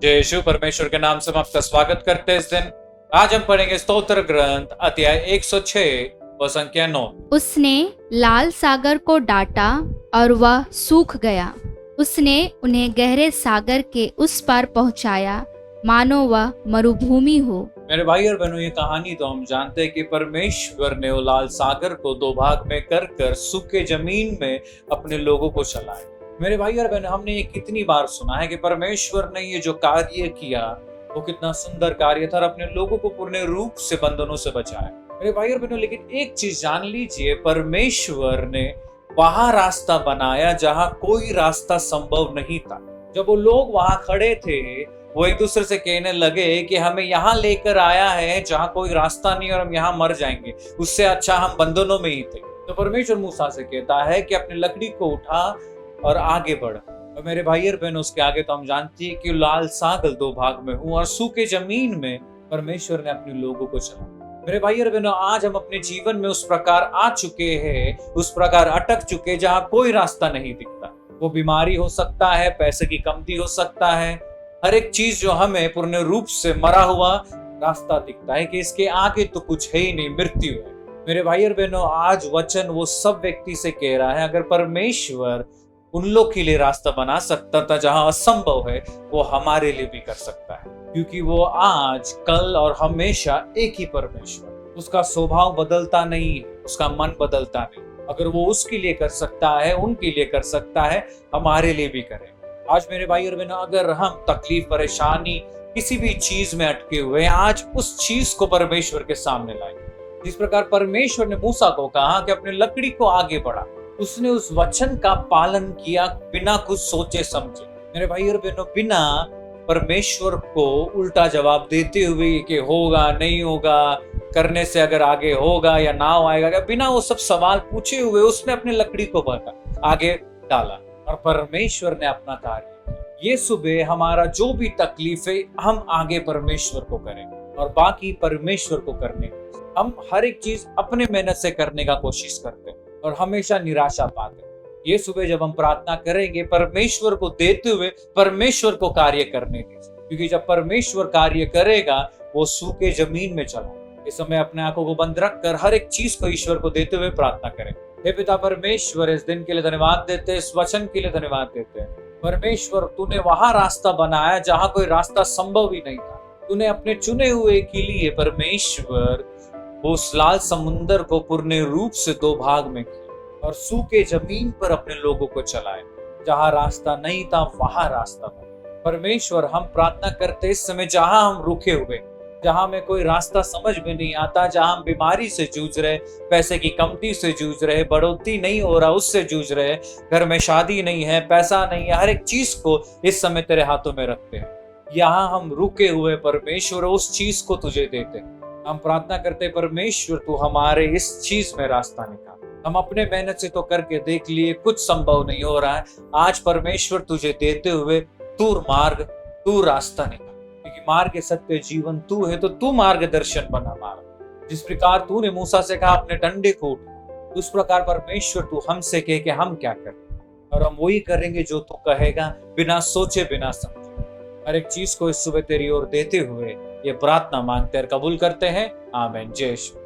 जय यीशु परमेश्वर के नाम से हम आपका स्वागत करते हैं इस दिन। आज हम पढ़ेंगे स्तोत्र ग्रंथ अध्याय 106 व संख्या 9। उसने लाल सागर को डांटा और वह सूख गया। उसने उन्हें गहरे सागर के उस पार पहुंचाया, मानो वह मरुभूमि हो। मेरे भाई और बहनों, ये कहानी तो हम जानते हैं कि परमेश्वर ने वो लाल सागर को दो भाग में कर सूखे जमीन में अपने लोगों को चलाया। मेरे भाई और बहन, हमने ये कितनी बार सुना है कि परमेश्वर ने ये जो कार्य किया वो कितना सुंदर कार्य था और अपने लोगों को पूर्ण रूप से बंधनों से बचाया। मेरे भाई और बहनों, लेकिन एक चीज जान लीजिए, परमेश्वर ने वहां रास्ता बनाया जहां कोई रास्ता संभव नहीं था। जब वो लोग वहां खड़े थे, वो एक दूसरे से कहने लगे कि हमें यहाँ लेकर आया है जहाँ कोई रास्ता नहीं और हम यहाँ मर जाएंगे, उससे अच्छा हम बंधनों में ही थे। तो परमेश्वर मूसा से कहता है कि अपनी लकड़ी को उठा और आगे बढ़। और मेरे भाई और बहनों, उसके आगे तो हम जानते हैं कि लाल सागर दो भाग में हुआ और सूखे जमीन में परमेश्वर ने अपने लोगों को चला। मेरे भाई और बहनों, आज हम अपने जीवन में उस प्रकार आ चुके हैं, उस प्रकार अटक चुके जहाँ कोई रास्ता नहीं दिखता। वो बीमारी हो सकता है, पैसे की कमती हो सकता है, हर एक चीज जो हमें पूर्ण रूप से मरा हुआ रास्ता दिखता है कि इसके आगे तो कुछ है ही नहीं, मृत्यु है। मेरे भाई और बहनों, आज वचन वो सब व्यक्ति से कह रहा है, अगर परमेश्वर उन लोग के लिए रास्ता बना सकता था जहां असंभव है, वो हमारे लिए भी कर सकता है, क्योंकि वो आज, कल और हमेशा एक ही परमेश्वर। उसका स्वभाव बदलता नहीं, उसका मन बदलता नहीं। अगर वो उसके लिए कर सकता है, उनके लिए कर सकता है, हमारे लिए भी करे। आज मेरे भाई और बहनों, अगर हम तकलीफ, परेशानी, किसी भी चीज में अटके हुए हैं, आज उस चीज को परमेश्वर के सामने लाए। जिस प्रकार परमेश्वर ने मूसा को कहा कि अपने लकड़ी को आगे बढ़ा, उसने उस वचन का पालन किया बिना कुछ सोचे समझे। मेरे भाई और बहनों, बिना परमेश्वर को उल्टा जवाब देते हुए कि होगा नहीं होगा, करने से अगर आगे होगा या ना आएगा, बिना वो सब सवाल पूछे हुए उसने अपने लकड़ी को आगे डाला और परमेश्वर ने अपना कार्य किया। ये सुबह हमारा जो भी तकलीफ है, हम आगे परमेश्वर को करें और बाकी परमेश्वर को करने। हम हर एक चीज अपने मेहनत से करने का कोशिश करते हैं और हमेशा निराशा पाते हैं। ये सुबह जब हम प्रार्थना करेंगे, परमेश्वर को देते हुए परमेश्वर को कार्य करने दीजिए, क्योंकि जब परमेश्वर कार्य करेगा, वो सूखे जमीन में चला। इस समय अपने आंखों को बंद रखकर हर एक चीज को ईश्वर को देते हुए प्रार्थना करें। हे पिता परमेश्वर, इस दिन के लिए धन्यवाद देते हैं, इस वचन के लिए धन्यवाद देते हैं। परमेश्वर, तूने वहां रास्ता बनाया जहां कोई रास्ता संभव ही नहीं था। तूने अपने चुने हुए के लिए परमेश्वर उस लाल समुंदर को पूर्ण रूप से दो भाग में किया और सूखे जमीन पर अपने लोगों को चलाए। जहां रास्ता नहीं था, वहां रास्ता बना। परमेश्वर, हम प्रार्थना करते इस समय जहां हम रुके हुए, जहां में कोई रास्ता समझ में नहीं आता, जहां हम बीमारी से जूझ रहे, पैसे की कमती से जूझ रहे, बढ़ोतरी नहीं हो रहा उससे जूझ रहे, घर में शादी नहीं है, पैसा नहीं है, हर एक चीज को इस समय तेरे हाथों में रखते हैं। यहाँ हम रुके हुए परमेश्वर, उस चीज को तुझे देते हैं। हम प्रार्थना करते परमेश्वर, तू हमारे इस चीज में रास्ता निकाल। हम अपने मेहनत से तो करके देख लिए, कुछ संभव नहीं हो रहा है। आज परमेश्वर तुझे देते हुए तू मार्ग, तू रास्ता निकाल, क्योंकि मार्ग सत्य जीवन तू है, तो तू मार्गदर्शन बना मार्ग। जिस प्रकार तूने मूसा से कहा अपने डंडे को उठ, उस प्रकार परमेश्वर तू हमसे कहे कि हम क्या करें, और हम वही करेंगे जो तू कहेगा, बिना सोचे बिना समझे। हर एक चीज को इस सुबह तेरी ओर देते हुए ये प्रार्थना मांगते और कबूल करते हैं। आमीन। जय श्री